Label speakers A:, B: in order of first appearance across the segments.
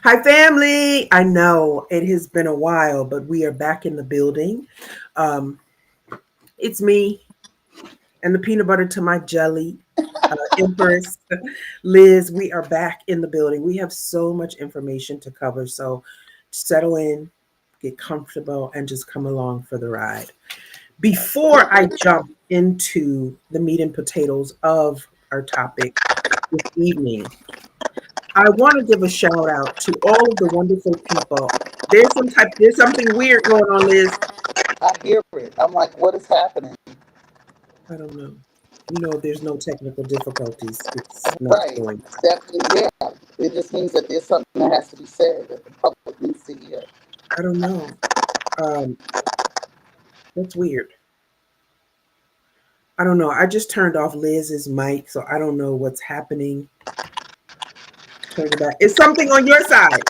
A: Hi, family. I know it has been a while, but we are back in the building. Um, it's me and the peanut butter to my jelly, Empress Liz. We are back in the building. We have so much information to cover, so settle in, get comfortable, and just come along for the ride. Before I jump into the meat and potatoes of our topic this evening, I want to give a shout out to all of the wonderful people. There's something weird going on, Liz.
B: I hear it. I'm like, what is happening?
A: I don't know. There's no technical difficulties. It's not
B: Right.
A: going.
B: It's definitely, yeah. It just means that there's something that has to be said that the public needs to hear.
A: I don't know. Um, that's weird. I don't know. I just turned off Liz's mic, so I don't know what's happening. Turn it back. Is something on your side?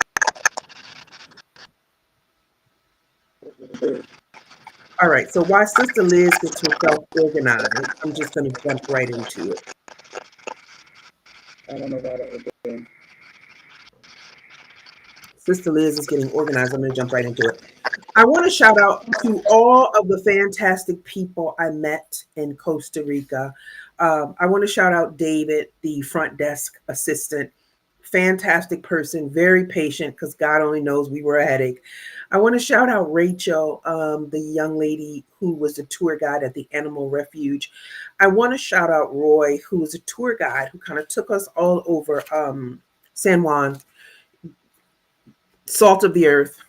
A: All right. So while Sister Liz gets herself organized, I'm just going to jump right into it.
B: I don't know why that would be.
A: Sister Liz is getting organized. I'm going to jump right into it. I want to shout out to all of the fantastic people I met in Costa Rica. I want to shout out David, the front desk assistant. Fantastic person, very patient because God only knows we were a headache. I want to shout out Rachel, the young lady who was the tour guide at the animal refuge. I want to shout out Roy, who was a tour guide who kind of took us all over San Juan, salt of the earth.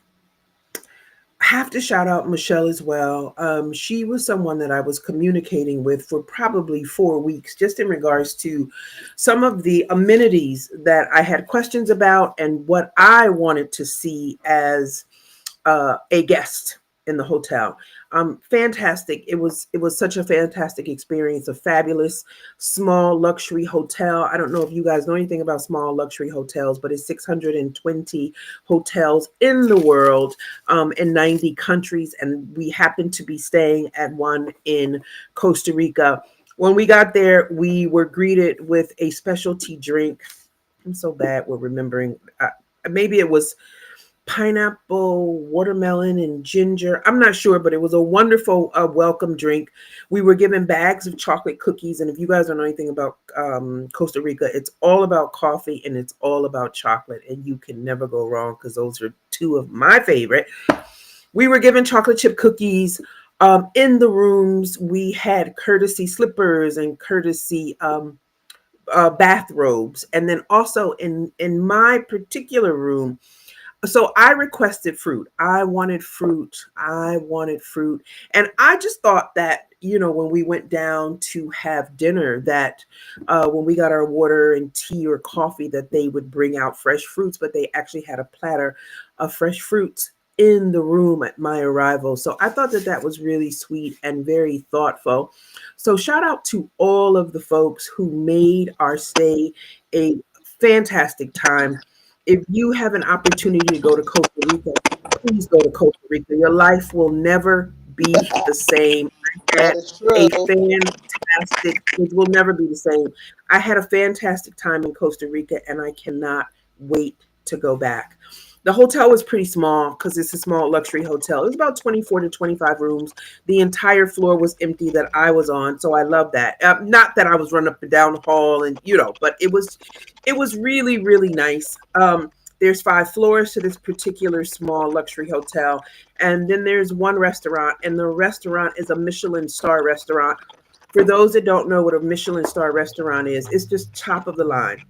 A: Have to shout out Michelle as well. She was someone that I was communicating with for probably 4 weeks, just in regards to some of the amenities that I had questions about and what I wanted to see as a guest in the hotel. Fantastic. It was such a fantastic experience. A fabulous small luxury hotel. I don't know if you guys know anything about small luxury hotels, but it's 620 hotels in the world, in 90 countries, and we happened to be staying at one in Costa Rica. When we got there, we were greeted with a specialty drink. I'm so bad with remembering. Maybe it was pineapple, watermelon, and ginger. I'm not sure, but it was a wonderful welcome drink. We were given bags of chocolate cookies. And if you guys don't know anything about Costa Rica, it's all about coffee and it's all about chocolate. And you can never go wrong because those are two of my favorite. We were given chocolate chip cookies. In the rooms, we had courtesy slippers and courtesy bathrobes. And then also in my particular room, so I requested fruit. I wanted fruit. I wanted fruit. And I just thought that, when we went down to have dinner, that when we got our water and tea or coffee, that they would bring out fresh fruits, but they actually had a platter of fresh fruits in the room at my arrival. So I thought that that was really sweet and very thoughtful. So shout out to all of the folks who made our stay a fantastic time. If you have an opportunity to go to Costa Rica, please go to Costa Rica. Your life will never be the same. I
B: That
A: had
B: is true.
A: a fantastic, it will never be the same. I had a fantastic time in Costa Rica and I cannot wait to go back. The hotel was pretty small because it's a small luxury hotel. It was about 24 to 25 rooms. The entire floor was empty that I was on, so I love that. Not that I was running up and down the hall, and but it was really really nice. There's 5 floors to this particular small luxury hotel, and then there's one restaurant, and the restaurant is a Michelin star restaurant. For those that don't know what a Michelin star restaurant is, it's just top of the line.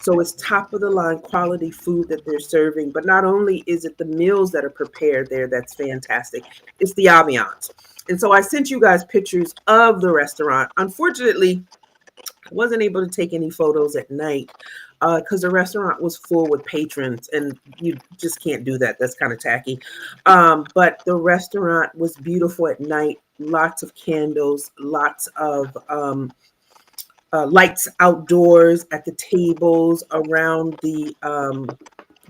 A: So it's top of the line quality food that they're serving. But not only is it the meals that are prepared there that's fantastic, it's the ambiance. And so I sent you guys pictures of the restaurant. Unfortunately, I wasn't able to take any photos at night because the restaurant was full with patrons, and you just can't do that. That's kind of tacky. But the restaurant was beautiful at night. Lots of candles, lots of lights outdoors at the tables around the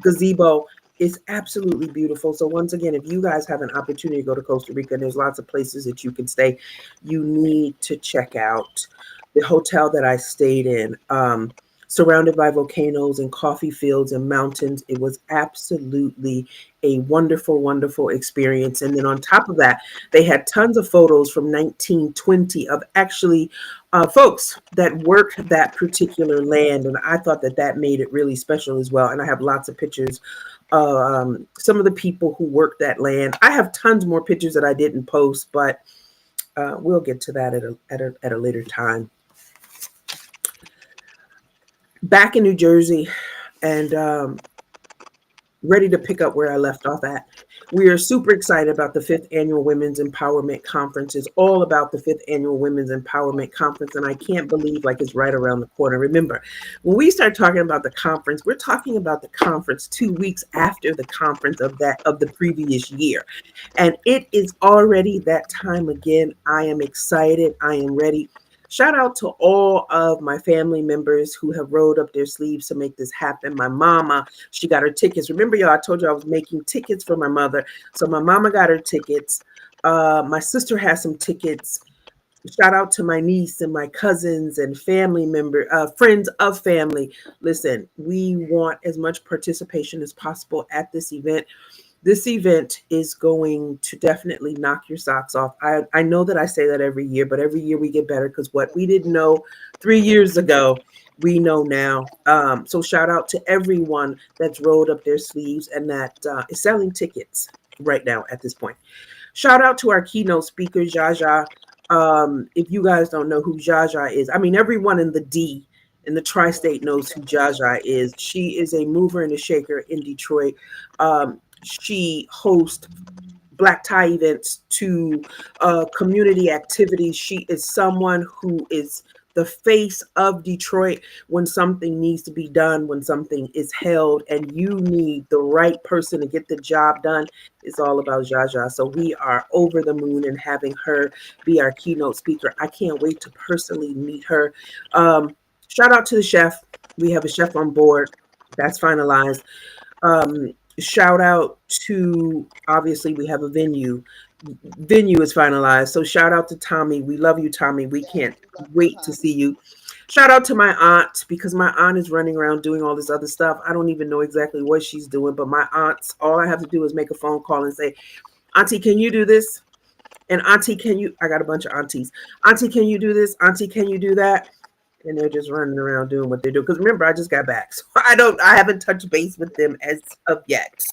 A: gazebo. Is absolutely beautiful. So once again, if you guys have an opportunity to go to Costa Rica, and there's lots of places that you can stay, you need to check out the hotel that I stayed in. surrounded by volcanoes and coffee fields and mountains. It was absolutely a wonderful, wonderful experience. And then on top of that, they had tons of photos from 1920 of actually folks that worked that particular land. And I thought that that made it really special as well. And I have lots of pictures of some of the people who worked that land. I have tons more pictures that I didn't post, but we'll get to that at a later time. Back in New Jersey, and ready to pick up where I left off at. We are super excited about the fifth annual Women's Empowerment Conference. It's all about the fifth annual Women's Empowerment Conference, and I can't believe like it's right around the corner. Remember, when we start talking about the conference, we're talking about the conference 2 weeks after the conference of the previous year, and it is already that time again. I am excited. I am ready. Shout out to all of my family members who have rolled up their sleeves to make this happen. My mama, she got her tickets. Remember, y'all, I told you I was making tickets for my mother. So my mama got her tickets. My sister has some tickets. Shout out to my niece and my cousins and family member, friends of family. Listen, we want as much participation as possible at this event. This event is going to definitely knock your socks off. I know that I say that every year, but every year we get better because what we didn't know 3 years ago, we know now. So shout out to everyone that's rolled up their sleeves and that is selling tickets right now at this point. Shout out to our keynote speaker, Jaja. If you guys don't know who Jaja is, I mean, everyone in the D in the tri-state knows who Jaja is. She is a mover and a shaker in Detroit. She hosts black tie events to community activities. She is someone who is the face of Detroit when something needs to be done, when something is held, and you need the right person to get the job done. It's all about Jaja. So we are over the moon and having her be our keynote speaker. I can't wait to personally meet her. Shout out to the chef. We have a chef on board. That's finalized. Um, Shout out to obviously we have a venue. Venue is finalized. So shout out to Tommy. We love you, Tommy. We
B: Yes,
A: can't
B: we love you,
A: wait to
B: Tommy.
A: see you. Shout out to my aunt because my aunt is running around doing all this other stuff. I don't even know exactly what she's doing, but my aunts, all I have to do is make a phone call and say, Auntie, can you do this? And Auntie, can you? I got a bunch of aunties. Auntie, can you do this? Auntie, can you do that? And they're just running around doing what they do. Because remember, I just got back, so I haven't touched base with them as of yet.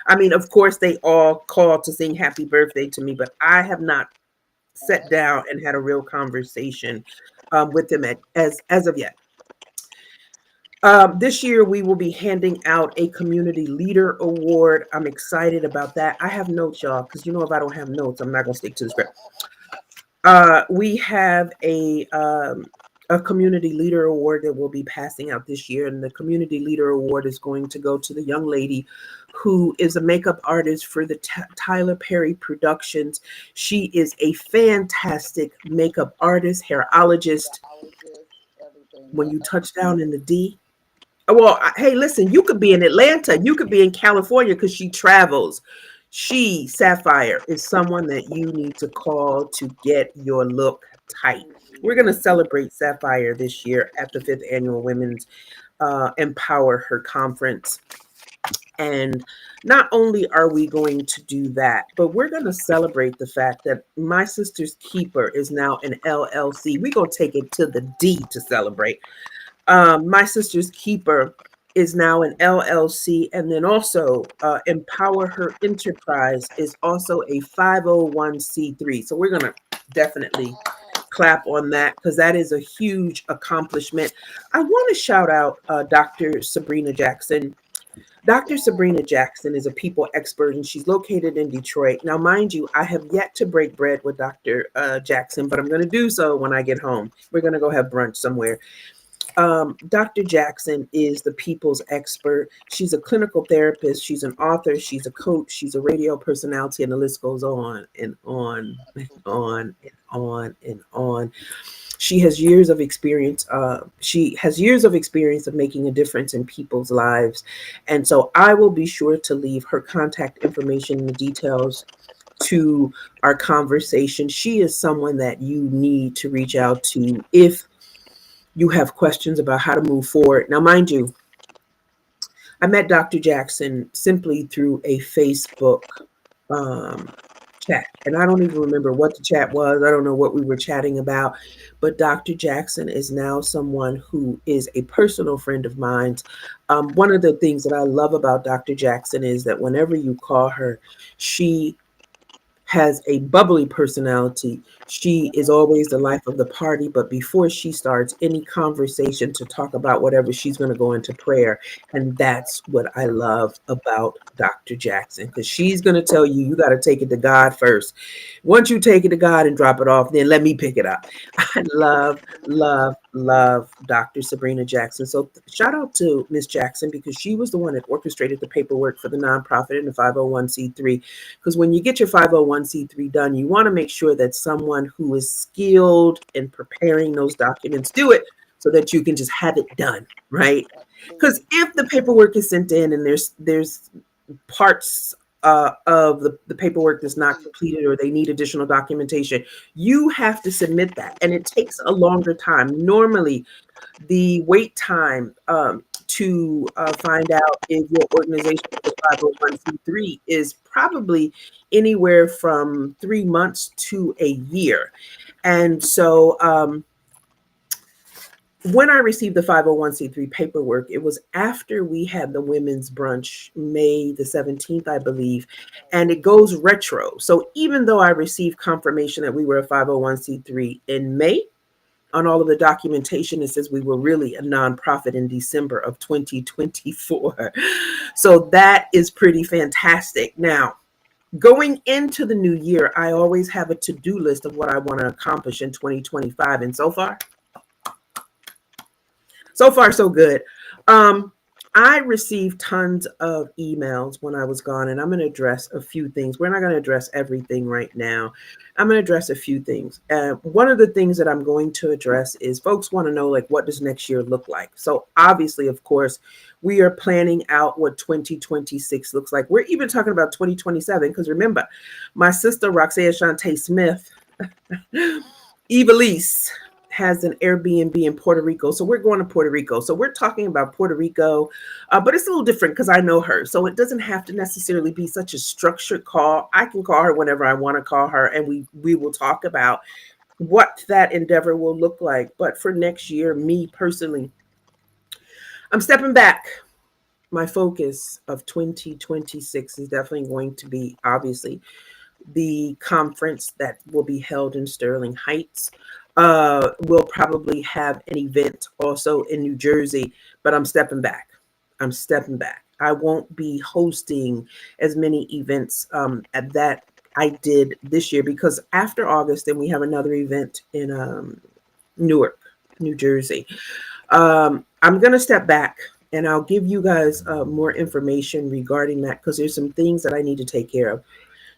A: I mean, of course, they all called to sing happy birthday to me, but I have not sat
B: Yes.
A: down and had a real conversation with them as of yet. This year, we will be handing out a community leader award. I'm excited about that. I have notes, y'all, because you know if I don't have notes, I'm not gonna stick to the script. We have a community leader award that we'll be passing out this year, and the community leader award is going to go to the young lady who is a makeup artist for the Tyler Perry Productions. She is a fantastic makeup artist, hairologist.
B: Hairologist, everything.
A: When
B: Yes.
A: you touch down in the D, well, hey, listen, you could be in Atlanta, you could be in California because she travels. She, Sapphire, is someone that you need to call to get your look tight. We're going to celebrate Sapphire this year at the fifth annual Women's Empower Her Conference. And not only are we going to do that, but we're going to celebrate the fact that My Sister's Keeper is now an LLC. We're going to take it to the D to celebrate. My Sister's Keeper is now an LLC, and then also Empower Her Enterprise is also a 501c3. So we're going to definitely clap on that because that is a huge accomplishment. I want to shout out Dr. Sabrina Jackson. Dr. Sabrina Jackson is a people expert and she's located in Detroit. Now, mind you, I have yet to break bread with Dr. Jackson, but I'm going to do so when I get home. We're going to go have brunch somewhere. Dr. Jackson is the people's expert. She's a clinical therapist. She's an author. She's a coach. She's a radio personality, and the list goes on and on and on and on and on. She has years of experience. She has years of experience of making a difference in people's lives, and so I will be sure to leave her contact information and the details to our conversation. She is someone that you need to reach out to you have questions about how to move forward. Now, mind you, I met Dr. Jackson simply through a Facebook um, chat. And I don't even remember what the chat was. I don't know what we were chatting about. But Dr. Jackson is now someone who is a personal friend of mine. One of the things that I love about Dr. Jackson is that whenever you call her, she has a bubbly personality. She is always the life of the party, but before she starts any conversation to talk about whatever, she's going to go into prayer. And that's what I love about Dr. Jackson, because she's going to tell you, you got to take it to God first. Once you take it to God and drop it off, then let me pick it up. I love Dr. Sabrina Jackson. So shout out to Miss Jackson, because she was the one that orchestrated the paperwork for the nonprofit and the 501c3. Because when you get your 501c3 done, you want to make sure that someone who is skilled in preparing those documents do it so that you can just have it done, right? Because if the paperwork is sent in and there's parts of the paperwork that's not completed, or they need additional documentation, you have to submit that. And it takes a longer time. Normally, the wait time to find out if your organization is a 501c3 is probably anywhere from 3 months to a year. And so when I received the 501c3 paperwork, it was after we had the women's brunch, May the 17th, I believe, and it goes retro. So even though I received confirmation that we were a 501c3 in May, on all of the documentation, it says we were really a nonprofit in December of 2024. So that is pretty fantastic. Now, going into the new year, I always have a to-do list of what I want to accomplish in 2025. And so far, so good. Um, I received tons of emails when I was gone, and I'm going to address a few things. We're not going to address everything right now. I'm going to address a few things. One of the things that I'm going to address is folks want to know, like, what does next year look like? So obviously, of course, we are planning out what 2026 looks like. We're even talking about 2027, because remember, my sister Roxanne Shante Smith, Evilise, has an Airbnb in Puerto Rico. So we're going to Puerto Rico. So we're talking about Puerto Rico, but it's a little different because I know her. So it doesn't have to necessarily be such a structured call. I can call her whenever I want to call her, and we will talk about what that endeavor will look like. But for next year, me personally, I'm stepping back. My focus of 2026 is definitely going to be, obviously, the conference that will be held in Sterling Heights. We'll probably have an event also in New Jersey, but I'm stepping back. I'm stepping back. I won't be hosting as many events at that I did this year, because after August, then we have another event in Newark, New Jersey. I'm going to step back, and I'll give you guys more information regarding that, because there's some things that I need to take care of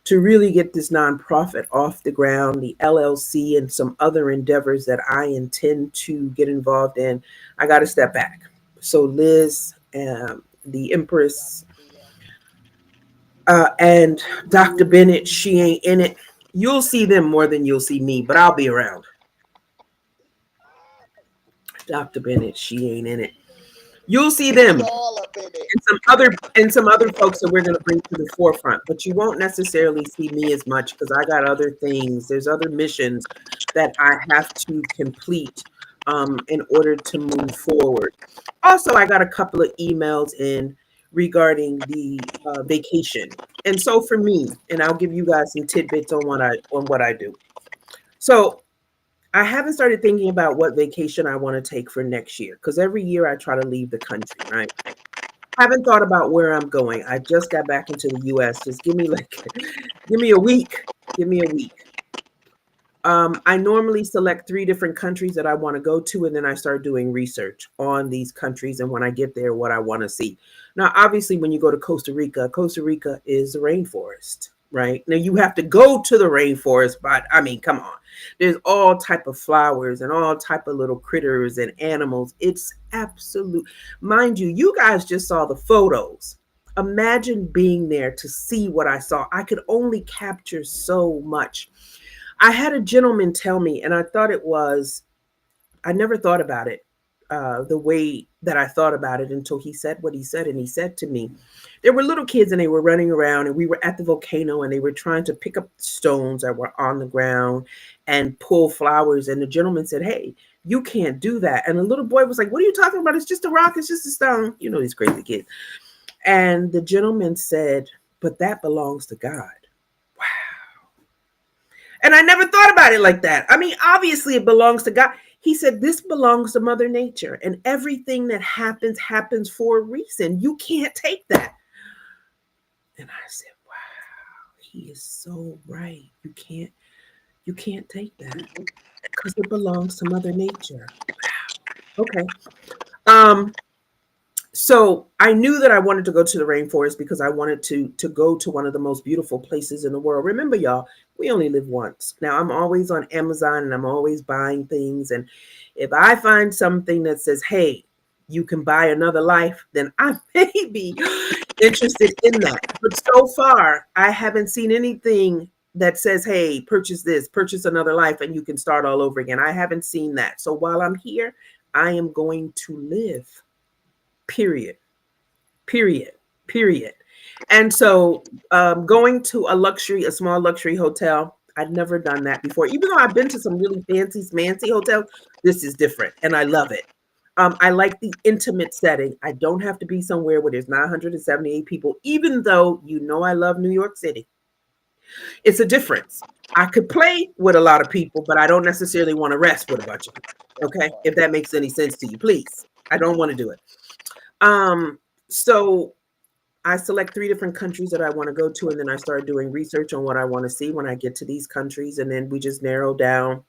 A: to really get this nonprofit off the ground, the LLC, and some other endeavors that I intend to get involved in. I got to step back. So Liz, the Empress, and Dr. Bennett, she ain't in it. You'll see them more than you'll see me, but I'll be around. Dr. Bennett, she ain't in it. You'll see them, and some other folks that we're going to bring to the forefront, but you won't necessarily see me as much, because I got other things. There's other missions that I have to complete in order to move forward. Also, I got a couple of emails in regarding the vacation, and so for me, and I'll give you guys some tidbits on what I do. So I haven't started thinking about what vacation I want to take for next year, because every year I try to leave the country, right? Haven't thought about where I'm going. I just got back into the US. Just give me give me a week. Give me a week. I normally select 3 different countries that I want to go to, and then I start doing research on these countries. And when I get there, what I want to see. Now, obviously, when you go to Costa Rica is the rainforest, right? Now you have to go to the rainforest, but I mean, come on. There's all type of flowers and all type of little critters and animals. It's absolute. Mind you, you guys just saw the photos. Imagine being there to see what I saw. I could only capture so much. I had a gentleman tell me, and I never thought about it. the way that I thought about it until he said what he said. And he said to me, there were little kids and they were running around, and we were at the volcano and they were trying to pick up stones that were on the ground and pull flowers. And the gentleman said, "Hey, you can't do that." And the little boy was like, "What are you talking about? It's just a rock. It's just a stone." You know, these crazy kids. And the gentleman said, "But that belongs to God." And I never thought about it like that. I mean, obviously it belongs to God. He said, "This belongs to Mother Nature, and everything that happens happens for a reason. You can't take that." And I said, "Wow, he is so right. You can't take that because it belongs to Mother Nature." Okay. Um, so I knew that I wanted to go to the rainforest because I wanted to go to one of the most beautiful places in the world. Remember, y'all, we only live once. Now I'm always on Amazon and I'm always buying things. And if I find something that says, "Hey, you can buy another life," then I may be interested in that. But so far, I haven't seen anything that says, "Hey, purchase this, purchase another life, and you can start all over again." I haven't seen that. So while I'm here, I am going to live. Period. Period. Period. And so going to a small luxury hotel, I'd never done that before. Even though I've been to some really fancy, smancy hotels, this is different and I love it. I like the intimate setting. I don't have to be somewhere where there's 978 people, even though you know I love New York City. It's a difference. I could play with a lot of people, but I don't necessarily want to rest with a bunch of people.
B: That
A: Okay.
B: part.
A: If that makes any sense to you, please. I don't want to do it. So I select three different countries that I want to go to, and then I start doing research on what I want to see when I get to these countries, and then we just narrow down,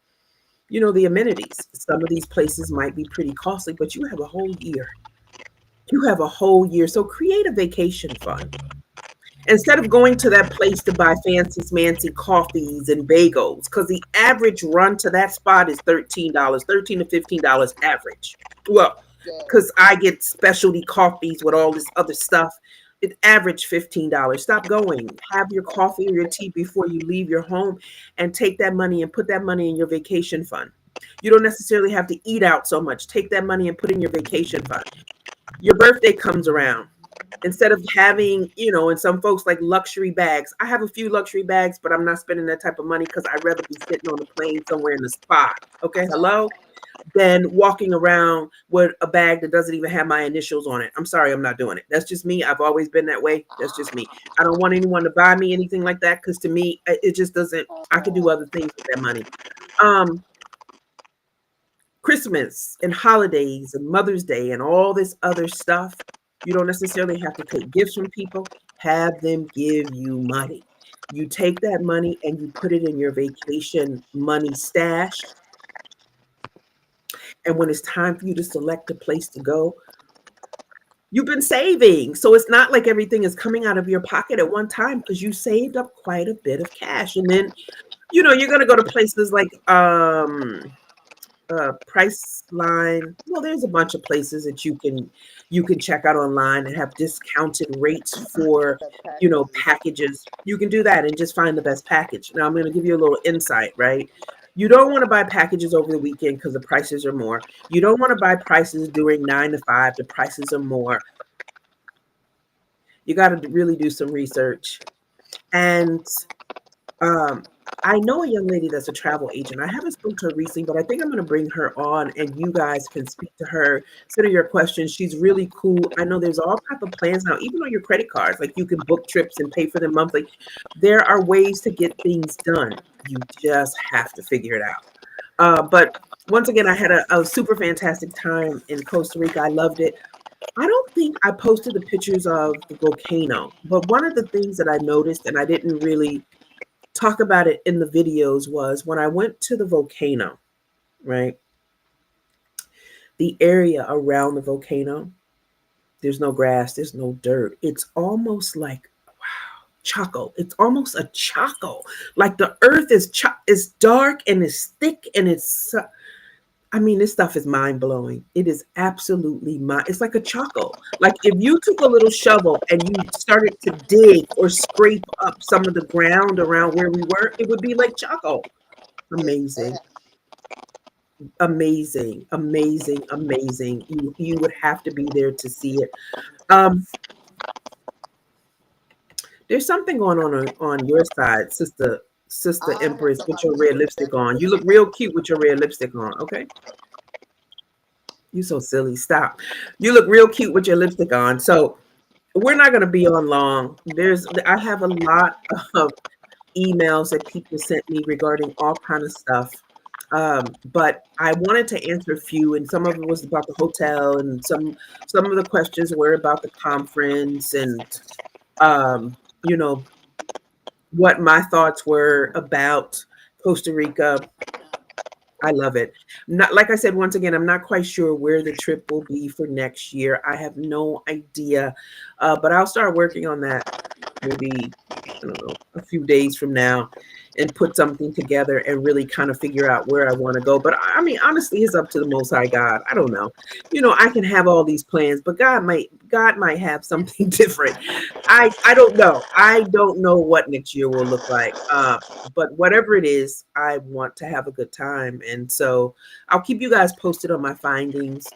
A: the amenities. Some of these places might be pretty costly, but you have a whole year. You have a whole year. So create a vacation fund. Instead of going to that place to buy fancy smancy coffees and bagels, because the average run to that spot is $13, $13 to $15 average. Well, because
B: Yes.
A: I get specialty coffees with all this other stuff. It average $15. Stop going. Have your coffee or your tea before you leave your home and take that money and put that money in your vacation fund. You don't necessarily have to eat out so much. Take that money and put in your vacation fund. Your birthday comes around. Instead of having, and some folks like luxury bags. I have a few luxury bags, but I'm not spending that type of money because I'd rather be sitting on the plane somewhere in the spa. Okay, hello?
B: Exactly.
A: Than walking around with a bag that doesn't even have my initials on it. I'm sorry, I'm not doing it. That's just me. I've always been that way. That's just me. I don't want anyone to buy me anything like that because to me, it just doesn't. I could do other things with that money. Um, Christmas and holidays and Mother's Day and all this other stuff, you don't necessarily have to take gifts from people. Have them give you money. You take that money and you put it in your vacation money stash. And when it's time for you to select a place to go, you've been saving. So it's not like everything is coming out of your pocket at one time because you saved up quite a bit of cash. And then, you're going to go to places like Priceline. Well, there's a bunch of places that you can check out online and have discounted rates for,
B: The packages.
A: packages. You can do that and just find the best package. Now I'm going to give you a little insight, right? You don't want to buy packages over the weekend because the prices are more. You don't want to buy prices during 9 to 5. The prices are more. You got to really do some research. And um, I know a young lady that's a travel agent. I haven't spoken to her recently, but I think I'm going to bring her on, and you guys can speak to her, send her your questions. She's really cool. I know there's all type of plans now, even on your credit cards. Like you can book trips and pay for them monthly. There are ways to get things done. You just have to figure it out. But once again, I had a super fantastic time in Costa Rica. I loved it. I don't think I posted the pictures of the volcano, but one of the things that I noticed, and I didn't really talk about it in the videos, was when I went to the volcano, right? The area around the volcano, there's no grass, there's no dirt. It's almost like Chaco. It's almost a Chaco. Like the earth is dark and it's thick and I mean, this stuff is mind blowing. It is absolutely mind. It's like a Chaco. Like if you took a little shovel and you started to dig or scrape up some of the ground around where we were, it would be like Chaco.
B: It's
A: Amazing. Amazing, amazing, amazing. You would have to be there to see it. Um, there's something going on your side, sister
B: I have
A: Empress,
B: no
A: with your
B: idea
A: red
B: what
A: lipstick
B: that
A: on. You
B: is.
A: look real cute with your red lipstick on. Okay, you so silly. Stop. You look real cute with your lipstick on. So we're not going to be on long. I have a lot of emails that people sent me regarding all kind of stuff. But I wanted to answer a few, and some of it was about the hotel, and some of the questions were about the conference, and you know what my thoughts were about Costa Rica. I love it. Not like I said once again, I'm not quite sure where the trip will be for next year. I have no idea, but I'll start working on that maybe, I don't know, a few days from now, and put something together and really kind of figure out where I want to go. But I mean, honestly, it's up to the Most High God. I don't know. I can have all these plans, but God might have something different. I don't know. I don't know what next year will look like. But whatever it is, I want to have a good time, and so I'll keep you guys posted on my findings.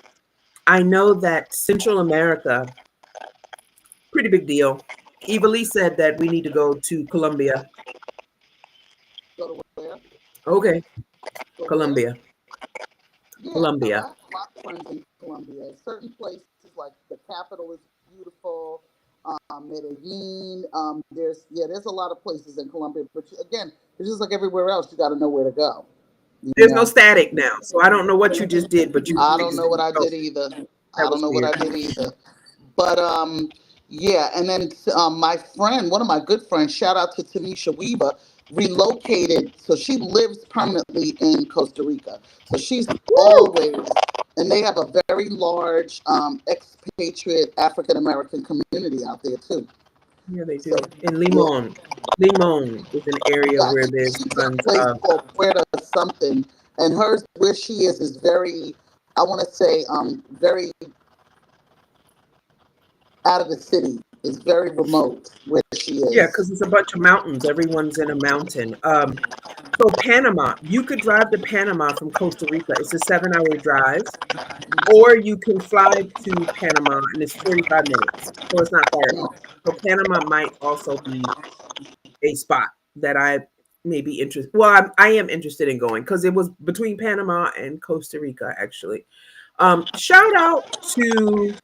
A: I know that Central America, pretty big deal. Eva Lee said that we need to go to Colombia.
B: Go to where?
A: Okay,
B: Go where?
A: Colombia,
B: Yeah, I have
A: Colombia.
B: a lot of friends in Colombia. Certain places like the capital is beautiful. Medellin. There's a lot of places in Colombia, but again, it's just like everywhere else. You got to know where to go. You
A: There's no
B: know.
A: static now, so I don't know what you just did, but you
B: I don't know what
A: exited.
B: I
A: Oh,
B: did either.
A: that
B: I don't
A: was
B: know what
A: weird.
B: I did either. But yeah, and then my friend, one of my good friends, shout out to Tamisha Weaver, relocated. So she lives permanently in Costa Rica. So she's
A: Woo!
B: always, and they have a very large expatriate African American community out there too.
A: Yeah, they
B: So
A: do. In
B: yeah,
A: Limon, Limon is an area
B: yeah, I
A: where
B: think
A: there's
B: she's in a
A: tons
B: place
A: of.
B: called Puerto something, and hers where she is very, I want to say, very out of the city. It's very remote where she
A: Yeah,
B: is.
A: because it's a bunch of mountains. Everyone's in a mountain. So Panama, you could drive to Panama from Costa Rica. It's a 7-hour drive, or you can fly to Panama, and it's 45 minutes. So it's not far at all. So Panama might also be a spot that I may be interested. Well, I am interested in going because it was between Panama and Costa Rica, actually. Shout out to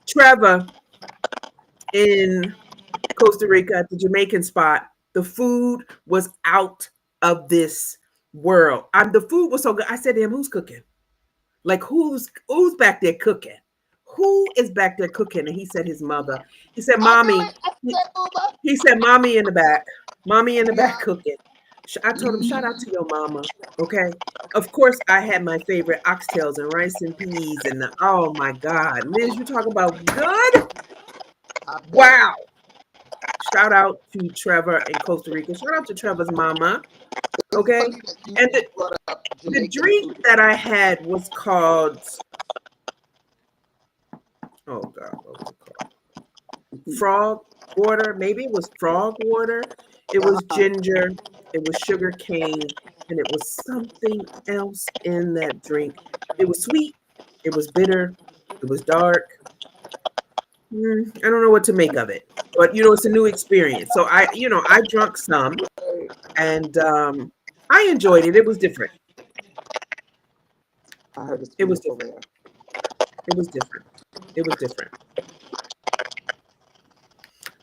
A: Trevor in Costa Rica at the Jamaican spot. The food was out of this world. The food was so good. I said to him, "Who's cooking? Like who's back there cooking? Who is back there cooking?" And he said his mother. He said,
B: I knew
A: "Mommy."
B: it. I said Uber.
A: He said, "Mommy in the back. Mommy in the back
B: Yeah.
A: cooking." I told him, "Shout out
B: Mm-hmm.
A: to your mama." Okay. Of course, I had my favorite oxtails and rice and peas, and oh my God, Liz, you talk about good.
B: I bet.
A: Wow. Shout out to Trevor in Costa Rica. Shout out to Trevor's mama.
B: It's
A: Okay.
B: funny that
A: And
B: you brought up
A: the
B: Jamaican
A: drink
B: food.
A: that I had was called, oh God, what was it called? Frog water. Maybe it was frog water. It was
B: Uh-huh.
A: ginger. It was sugar cane. And it was something else in that drink. It was sweet. It was bitter. It was dark. I don't know what to make of it. But, it's a new experience. So I drunk some, and I enjoyed it. It was different.
B: I heard it's
A: It was
B: beautiful
A: different.
B: there.
A: It was different. It was different.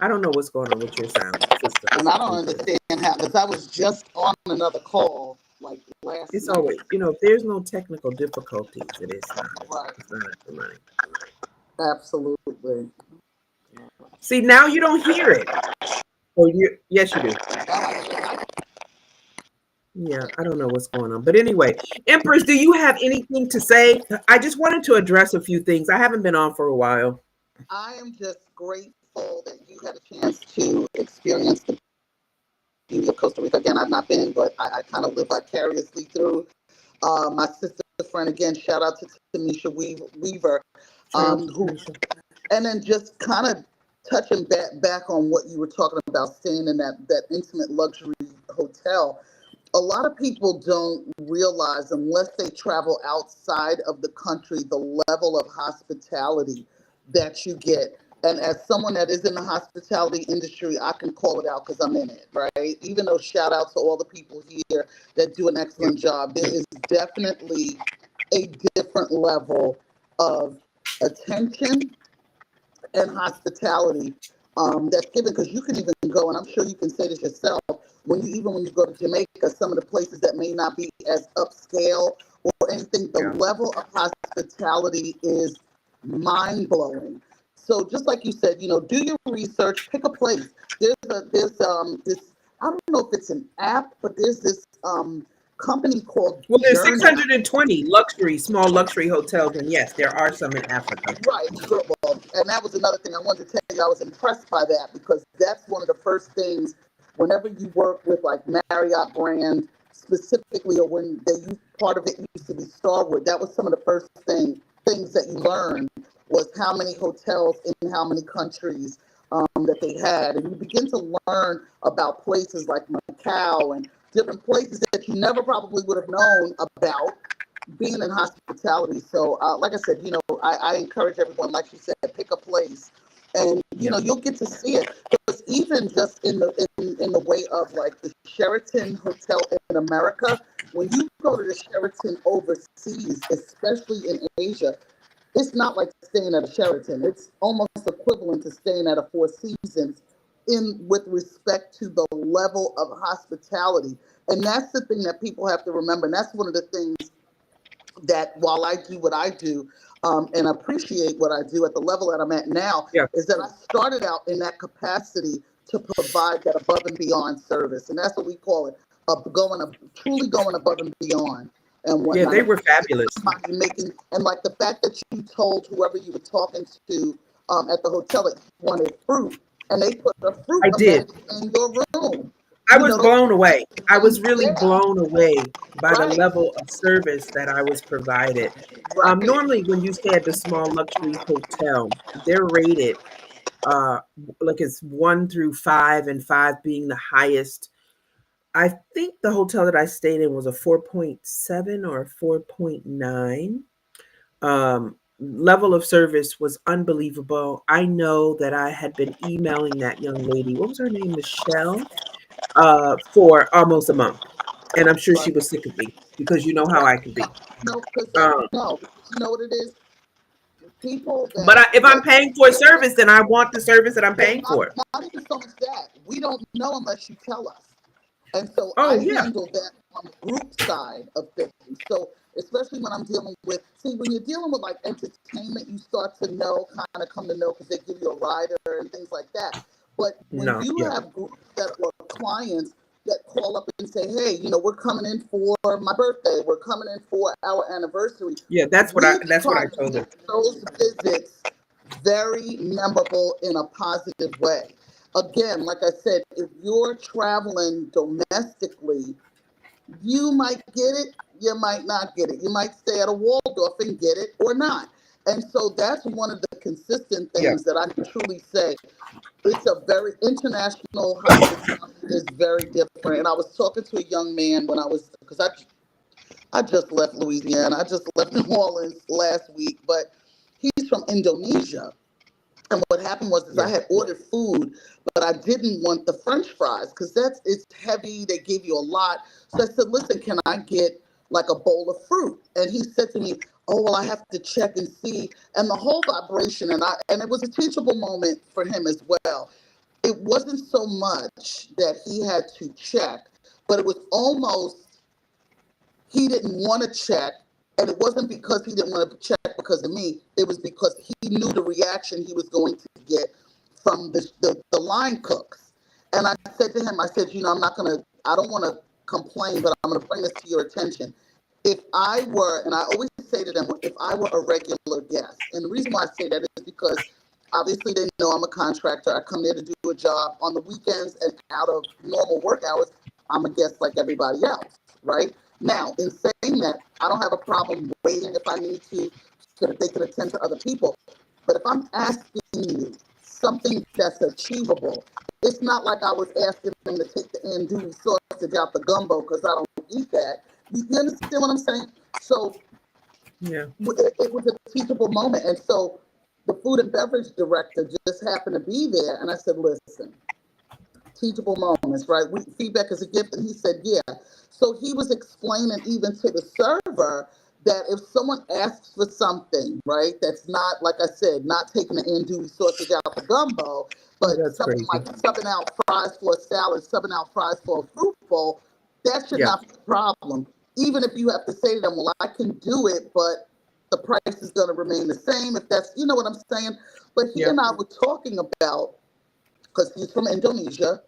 A: I don't know what's going on with your sound, sister
B: And I don't
A: Empress.
B: understand how, because I was just on another call like last
A: It's
B: night.
A: always, if there's no technical difficulties,
B: Right.
A: it's not acting right.
B: Absolutely.
A: See, now you don't hear it. Or yes, you do. Yeah, I don't know what's going on. But anyway, Empress, do you have anything to say? I just wanted to address a few things. I haven't been on for a while.
B: I am just grateful that you had a chance to experience the beauty of Costa Rica. Again, I've not been, but I kind of live vicariously through. My sister friend, again, shout out to Tamisha Weaver,
A: Shout out to
B: who,
A: Tanisha.
B: and then just kind of touching back on what you were talking about, staying in that intimate luxury hotel. a lot of people don't realize, unless they travel outside of the country, the level of hospitality that you get. And as someone that is in the hospitality industry, I can call it out because I'm in it, right? Even though shout out to all the people here that do an excellent job, there is definitely a different level of attention and hospitality that's given, because you can even go, and I'm sure you can say this yourself, when you go to Jamaica, some of the places that may not be as upscale or anything, the
A: Yeah.
B: level of hospitality is mind blowing. So just like you said, do your research, pick a place. There's this, I don't know if it's an app, but there's this company called
A: Well, there's
B: Journey.
A: 620 small luxury hotels, and yes, there are some in Africa.
B: Right. Well, and that was another thing I wanted to tell you. I was impressed by that, because that's one of the first things whenever you work with like Marriott brand specifically, or when they used, part of it used to be Starwood. That was some of the first things that you learned, was how many hotels in how many countries that they had, and you begin to learn about places like Macau and different places that you never probably would have known about being in hospitality. So, like I said, I encourage everyone, like you said, pick a place, and
A: Yeah.
B: you'll get to see it. Because even just in the way of like the Sheraton Hotel in America, when you go to the Sheraton overseas, especially in Asia, it's not like staying at a Sheraton. It's almost equivalent to staying at a Four Seasons in with respect to the level of hospitality. And that's the thing that people have to remember. And that's one of the things that, while I do what I do and appreciate what I do at the level that I'm at now,
A: Yeah.
B: is that I started out in that capacity to provide that above and beyond service. And that's what we call it, truly going above and beyond and
A: Yeah,
B: whatnot.
A: they
B: If
A: were
B: you see
A: fabulous.
B: somebody making, and like the fact that you told whoever you were talking to at the hotel that you wanted fruit, and they put the fruit
A: I did.
B: eventually in your room.
A: I was
B: Those
A: blown away. I was
B: things,
A: really
B: yeah,
A: blown away by the
B: right,
A: level of service that I was provided.
B: right,
A: Normally, when you stay at the small luxury hotel, they're rated uh, like it's 1 through 5, and 5 being the highest. I think the hotel that I stayed in was a 4.7 or a 4.9. Level of service was unbelievable. I know that I had been emailing that young lady, what was her name, Michelle, for almost a month. And I'm sure she
B: right.
A: was sick of me because you know how
B: Right.
A: I can be.
B: No, because
A: Um,
B: no, because you know what it is. People
A: but if I'm
B: that
A: paying for a service, then I want the service that I'm
B: well,
A: paying for.
B: not even so much that we don't know unless you tell us. And so I
A: Oh, yeah.
B: handle that on the group side of things. So especially when I'm dealing with, see, when you're dealing with like entertainment, you start to know, kind of come to know, because they give you a rider and things like that. But when
A: No,
B: you
A: yeah.
B: have groups that are clients that call up and say, hey, we're coming in for my birthday, we're coming in for our anniversary,
A: Yeah,
B: we
A: that's what
B: try
A: I
B: to
A: told her.
B: make those visits very memorable in a positive way. Again, like I said, if you're traveling domestically, you might get it, you might not get it. You might stay at a Waldorf and get it or not. And so that's one of the consistent
A: Yeah.
B: things that I can truly say. It's a very international hospitality is very different. And I was talking to a young man when because I just left Louisiana. I just left New Orleans last week, but he's from Indonesia. And what happened was is I
A: Yeah.
B: had ordered food, but I didn't want the French fries because it's heavy. They give you a lot. So I said, listen, can I get like a bowl of fruit? And he said to me, oh well, I have to check and see. And the whole vibration, and it was a teachable moment for him as well. It wasn't so much that he had to check, but it was almost he didn't want to check. And it wasn't because he didn't want to check because of me. It was because he knew the reaction he was going to get from the line cooks. And I said to him, I said, I don't want to complain, but I'm going to bring this to your attention. If I were, and I always say to them, if I were a regular guest, and the reason why I say that is because obviously they know I'm a contractor. I come there to do a job on the weekends and out of normal work hours. I'm a guest like everybody else, right? Now, in saying that, I don't have a problem waiting if I need to so that they can attend to other people. But if I'm asking you something that's achievable, it's not like I was asking them to take the andouille sauce sausage out the gumbo because I don't eat that. You understand what I'm saying? So
A: Yeah.
B: it was a teachable moment. And so the food and beverage director just happened to be there. And I said, listen, teachable moments, right? Feedback is a gift. And he said, yeah. So he was explaining even to the server that if someone asks for something, right, that's not, like I said, not taking the andouille sausage out the gumbo,
A: Oh,
B: but
A: that's
B: something
A: crazy.
B: like subbing out fries for a salad, subbing out fries for a fruit bowl, that should
A: Yeah.
B: not be a problem. Even if you have to say to them, well, I can do it, but the price is going to remain the same. If that's, you know what I'm saying? But he
A: Yeah.
B: and I were talking about, because he's from Indonesia,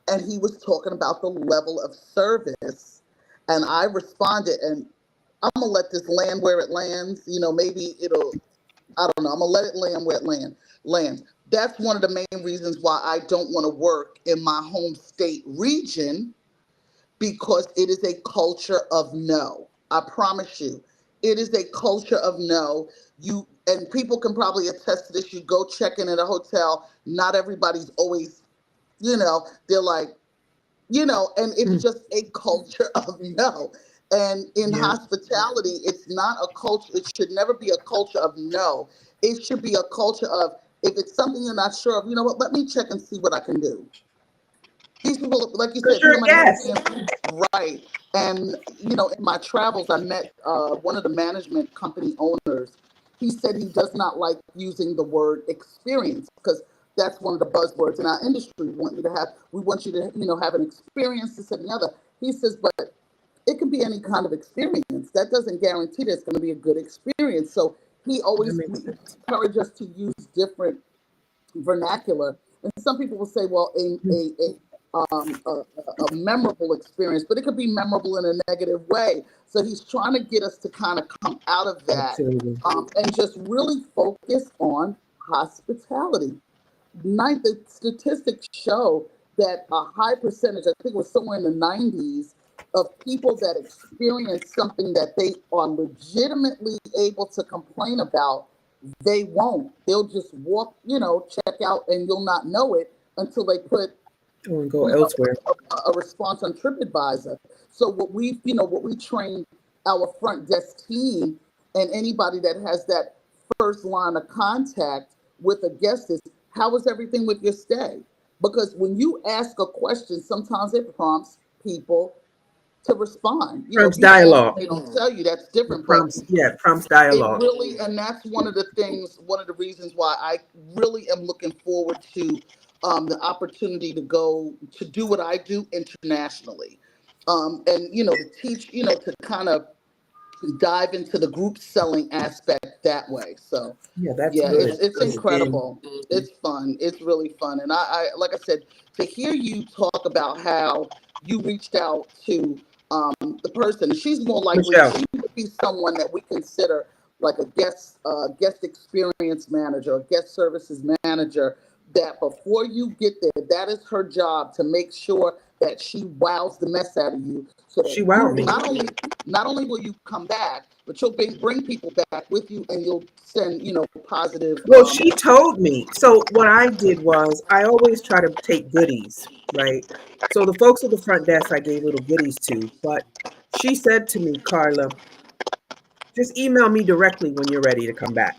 B: and he was talking about the level of service. And I responded, and I'm gonna let this land where it lands. You know, maybe it'll. I don't know. I'm gonna let it land where it lands. That's one of the main reasons why I don't want to work in my home state region, because it is a culture of no. I promise you, it is a culture of no. You and people can probably attest to this. You go check in at a hotel. Not everybody's always, they're like, and it's
A: Mm.
B: just a culture of no. And in
A: Yeah.
B: hospitality, it's not a culture, it should never be a culture of no. It should be a culture of, if it's something you're not sure of, you know what, let me check and see what I can do. These people, like you
A: Because
B: said,
A: you're a
B: somebody has
A: guest.
B: right. And in my travels, I met one of the management company owners. He said he does not like using the word experience because that's one of the buzzwords in our industry. We want you to, have an experience, this and the other. He says, but it can be any kind of experience. That doesn't guarantee that it's going to be a good experience. So he
A: That
B: always
A: makes sense.
B: encouraged us to use different vernacular. And some people will say, well,
A: Mm.
B: a memorable experience, but it could be memorable in a negative way. So he's trying to get us to kind of come out of that,
A: Absolutely.
B: and just really focus on hospitality. The statistics show that a high percentage, I think it was somewhere in the 90s, of people that experience something that they are legitimately able to complain about, they won't. They'll just walk, check out, and you'll not know it until they put,
A: Oh, and go elsewhere.
B: a response on TripAdvisor. So what we train our front desk team and anybody that has that first line of contact with a guest is, how was everything with your stay? Because when you ask a question, sometimes it prompts people to respond. If
A: Prompts
B: you ask and
A: dialogue.
B: they don't tell you, that's
A: It
B: different. But
A: prompts, yeah, it prompts
B: it
A: dialogue.
B: really, and that's one of the reasons why I really am looking forward to, the opportunity to go to do what I do internationally, and to teach, to kind of dive into the group selling aspect that way. So
A: Yeah, that's
B: yeah,
A: good.
B: it's
A: And
B: incredible. It's fun. It's really fun. And I like I said, to hear you talk about how you reached out to, the person, she's more likely,
A: Michelle.
B: she would be someone that we consider like a guest experience manager, a guest services manager, that before you get there, that is her job, to make sure that she wows the mess out of you, so that
A: She
B: you
A: wowed me.
B: not only will you come back, but you'll bring people back with you, and you'll send, positive.
A: Well, she told me. So what I did was I always try to take goodies, right? So the folks at the front desk I gave little goodies to, but she said to me, Carla, just email me directly when you're ready to come back.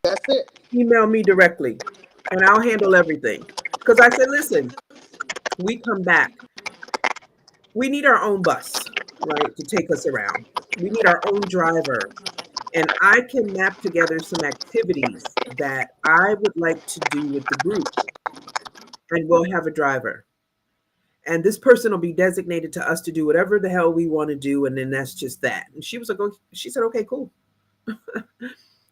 B: That's it.
A: Email me directly and I'll handle everything. Because I said, listen, we come back. We need our own bus, right, to take us around. We need our own driver. And I can map together some activities that I would like to do with the group, and we'll have a driver. And this person will be designated to us to do whatever the hell we want to do, and then that's just that. And she was like, she said, okay, cool.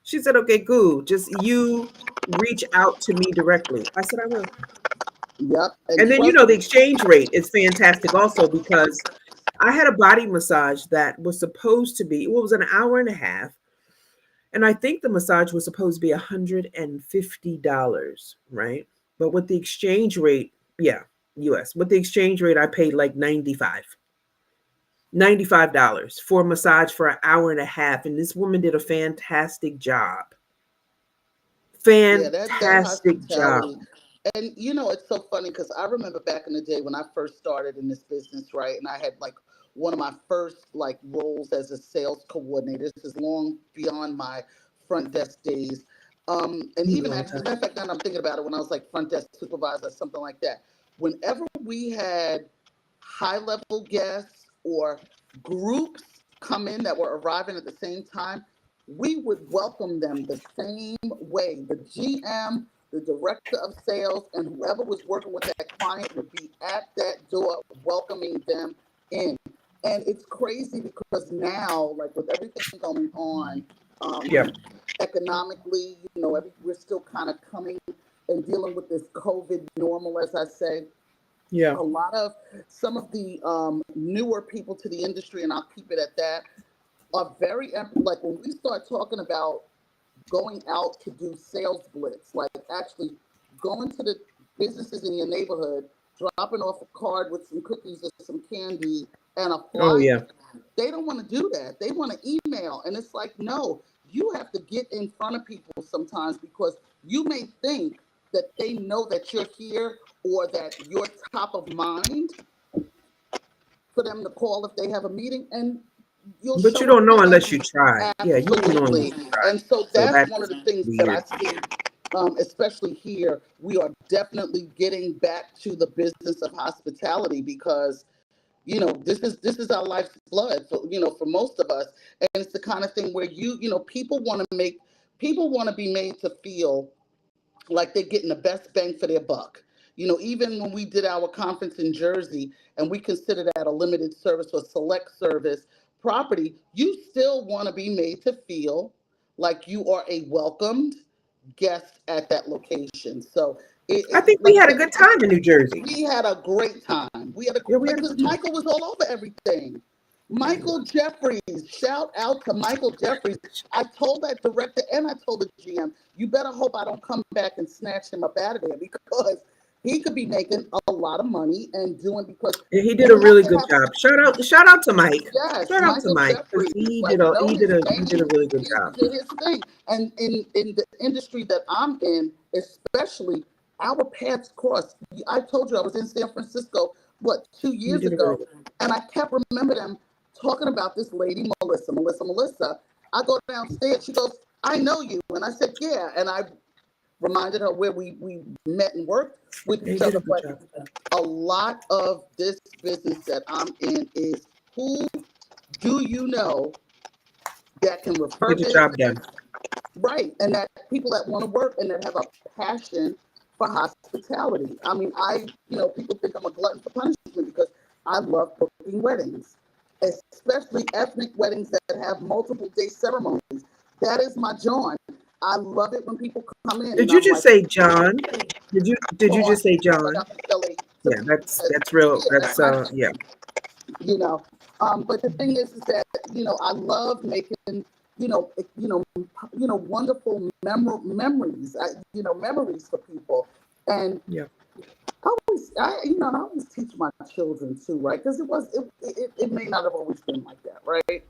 A: She said, okay, cool. Just you reach out to me directly. I said, I will.
B: Yep. And
A: And then,
B: trust
A: the
B: me.
A: exchange rate is fantastic also because I had a body massage that was supposed to be, well, it was an hour and a half. And I think the massage was supposed to be $150, right? But with the exchange rate, yeah, US. With the exchange rate, I paid like 95. $95 for a massage for an hour and a half. And this woman did a fantastic job.
B: Yeah, that
A: Fantastic job.
B: hospitality. And it's so funny because I remember back in the day when I first started in this business, right? And I had like one of my first like roles as a sales coordinator. This is long beyond my front desk days. And even
A: Long
B: actually,
A: time.
B: as a matter of fact, now that I'm thinking about it, when I was like front desk supervisor, something like that. Whenever we had high level guests or groups come in that were arriving at the same time, we would welcome them the same way. The GM, the director of sales, and whoever was working with that client would be at that door welcoming them in. And it's crazy because now, like with everything going on,
A: Yeah.
B: economically, we're still kind of coming and dealing with this COVID normal, as I say.
A: Yeah.
B: A lot of some of the newer people to the industry, and I'll keep it at that, are very like when we start talking about going out to do sales blitz, like actually going to the businesses in your neighborhood, dropping off a card with some cookies or some candy and a
A: Oh
B: flyer.
A: yeah.
B: They don't want to do that. They want to email. And it's like, no, you have to get in front of people sometimes because you may think that they know that you're here or that you're top of mind for them to call if they have a meeting, and you'll
A: But you
B: show up
A: don't know unless you
B: again.
A: try. Yeah, you won't know unless
B: Absolutely.
A: you try.
B: And so
A: So
B: that's one
A: that's
B: of the things that I
A: weird.
B: see, especially here. We are definitely getting back to the business of hospitality because this is our life's blood for most of us, and it's the kind of thing where people want to be made to feel like they're getting the best bang for their buck. Even when we did our conference in Jersey and we consider that a limited service or select service property, you still want to be made to feel like you are a welcomed guest at that location. So,
A: I think we
B: like I
A: had a
B: said,
A: good time in New Jersey.
B: we had a great time. We had a
A: Yeah, we had a
B: because
A: good time.
B: Michael was all over everything.
A: Yeah, he
B: Michael
A: was.
B: Jeffries, shout out to Michael Jeffries. I told that director and I told the GM, you better hope I don't come back and snatch him up out of there because he could be making a lot of money and doing because
A: Yeah, he did a
B: you have
A: really
B: to
A: good
B: have
A: job. Shout out to Mike.
B: yes,
A: Shout out to
B: Michael
A: Mike because
B: Jeffries,
A: he
B: like
A: did a
B: know
A: he
B: his
A: did a he did a
B: name.
A: really good job.
B: Here's the thing, and in the industry that I'm in, especially, our paths crossed. I told you I was in San Francisco, what, two
A: He
B: years
A: did a great
B: ago,
A: job.
B: and I kept remember them talking about this lady, Melissa. I go downstairs, she goes, I know you, and I said, yeah, and I reminded her where we met and worked with
A: Yeah, he
B: each
A: did a
B: other,
A: good
B: but
A: job.
B: a lot of this business that I'm in is who do you know that can refer
A: Get the job
B: business,
A: done.
B: right? And that people that want to work and that have a passion for hospitality. I mean, people think I'm a glutton for punishment because I love booking weddings, especially ethnic weddings that have multiple day ceremonies. That is my John. I love it when people come in
A: Did
B: and
A: you
B: I'm
A: just
B: like,
A: say John? Did you
B: John,
A: just say
B: like
A: John?
B: I'm Philly.
A: Yeah, that's real.
B: Yeah,
A: That's
B: that's my
A: yeah.
B: you know. But the thing is that I love making you know it- you know wonderful memories, memories for people, and
A: Yeah.
B: I always teach my children too, right? Because it may not have always been like that, right?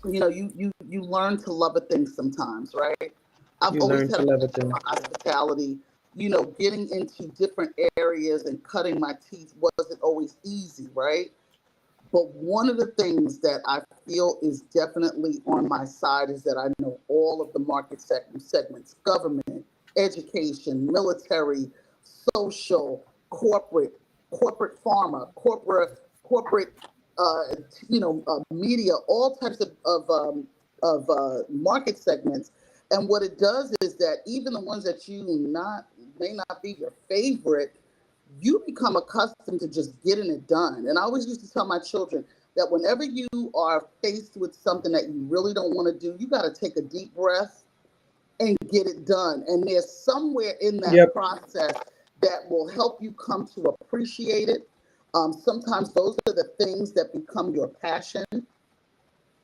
B: You learn to love a thing sometimes, right? I've
A: You
B: always
A: learn
B: had
A: to
B: a
A: love a
B: passion
A: thing.
B: for hospitality. Getting into different areas and cutting my teeth wasn't always easy, right? But one of the things that I feel is definitely on my side is that I know all of the market segments: government, education, military, social, corporate pharma, corporate, uh, media, all types of market segments. And what it does is that even the ones that you not may not be your favorite, you become accustomed to just getting it done. And I always used to tell my children that whenever you are faced with something that you really don't want to do, you got to take a deep breath and get it done. And there's somewhere in that
A: Yep.
B: process that will help you come to appreciate it. Sometimes those are the things that become your passion.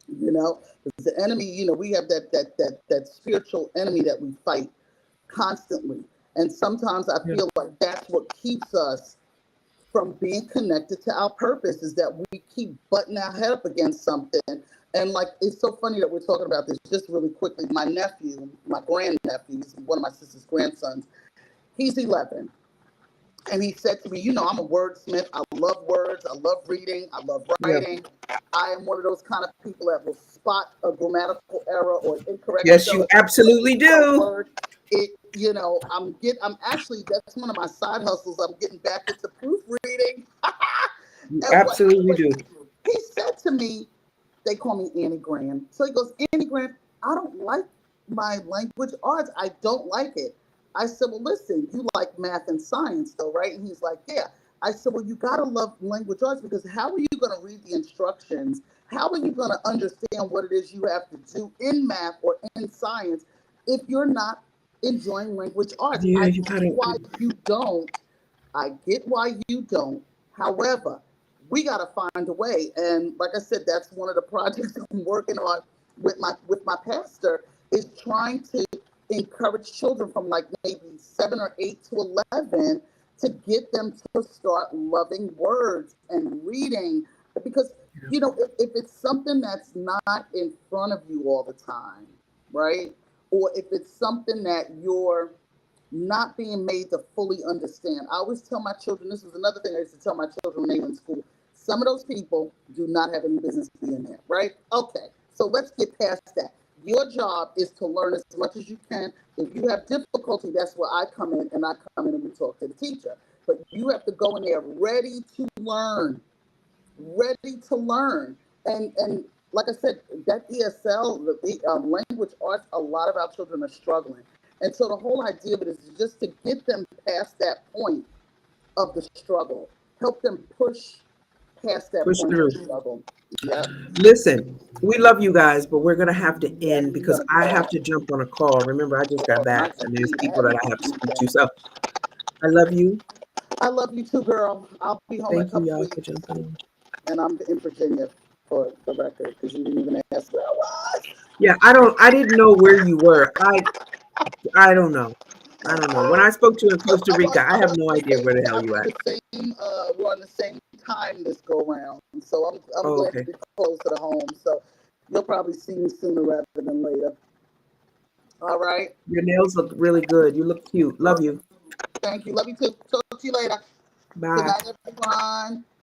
B: Because the enemy, we have that spiritual enemy that we fight constantly. And sometimes I
A: Yeah.
B: feel like that's what keeps us from being connected to our purpose, is that we keep butting our head up against something. And like, it's so funny that we're talking about this just really quickly. My nephew, my grandnephew, he's one of my sister's grandsons. He's 11. And he said to me, you know, I'm a wordsmith. I love words. I love reading. I love
A: Yeah.
B: writing. I am one of those kind of people that will spot a grammatical error or an incorrect
A: Yes, you
B: spelling
A: absolutely
B: of a
A: do.
B: word. You know, I'm actually, that's one of my side hustles. I'm getting back into proofreading.
A: You
B: And
A: absolutely
B: what
A: do.
B: he said to me, they call me Annie Graham. So he goes, Annie Graham, I don't like my language arts. I don't like it. I said, well, listen, you like math and science, though, right? And he's like, yeah. I said, well, you got to love language arts because how are you going to read the instructions? How are you going to understand what it is you have to do in math or in science if you're not enjoying language arts?
A: Yeah,
B: I
A: you
B: get
A: gotta.
B: why you don't. I get why you don't. However, we got to find a way. And like I said, that's one of the projects I'm working on with my pastor is trying to encourage children from like maybe 7 or 8 to 11 to get them to start loving words and reading because you know if it's something that's not in front of you all the time, right? Or if it's something that you're not being made to fully understand. I always tell my children, this is another thing I used to tell my children when they were in school. Some of those people do not have any business being there, right? Okay, so let's get past that. Your job is to learn as much as you can. If you have difficulty, that's where I come in and I come in and we talk to the teacher. But you have to go in there ready to learn, ready to learn. And like I said, that ESL, the language arts, a lot of our children are struggling. And so the whole idea of it is just to get them past that point of the struggle, help them push past that
A: Push
B: point of
A: through.
B: the struggle. Yeah.
A: Listen, we love you guys, but we're gonna have to
B: Yeah,
A: end
B: you
A: because
B: gotta
A: I
B: go.
A: have to jump on a call. Remember, I just got
B: Oh,
A: back
B: nice to
A: and there's
B: meet
A: people that I have to speak to.
B: you.
A: So I love you.
B: I love you too, girl. I'll be home in a
A: Thank you,
B: couple
A: y'all, for
B: weeks,
A: jumping on.
B: and I'm in Virginia for the record because you didn't even ask where I was.
A: Yeah, I didn't know where you were. I don't know. I don't know. When I spoke to you in Costa Rica, I
B: I'm
A: have
B: on
A: no
B: the
A: idea where
B: same.
A: the hell
B: I'm
A: you
B: on
A: at.
B: the same. We're on the same time this go round, so I'm
A: Oh,
B: glad to
A: okay.
B: be closer to home. So you'll probably see me sooner rather than later. All right.
A: Your nails look really good. You look cute. Love you.
B: Thank you. Love you too. Talk to you later. Good
A: Bye.
B: night, everyone.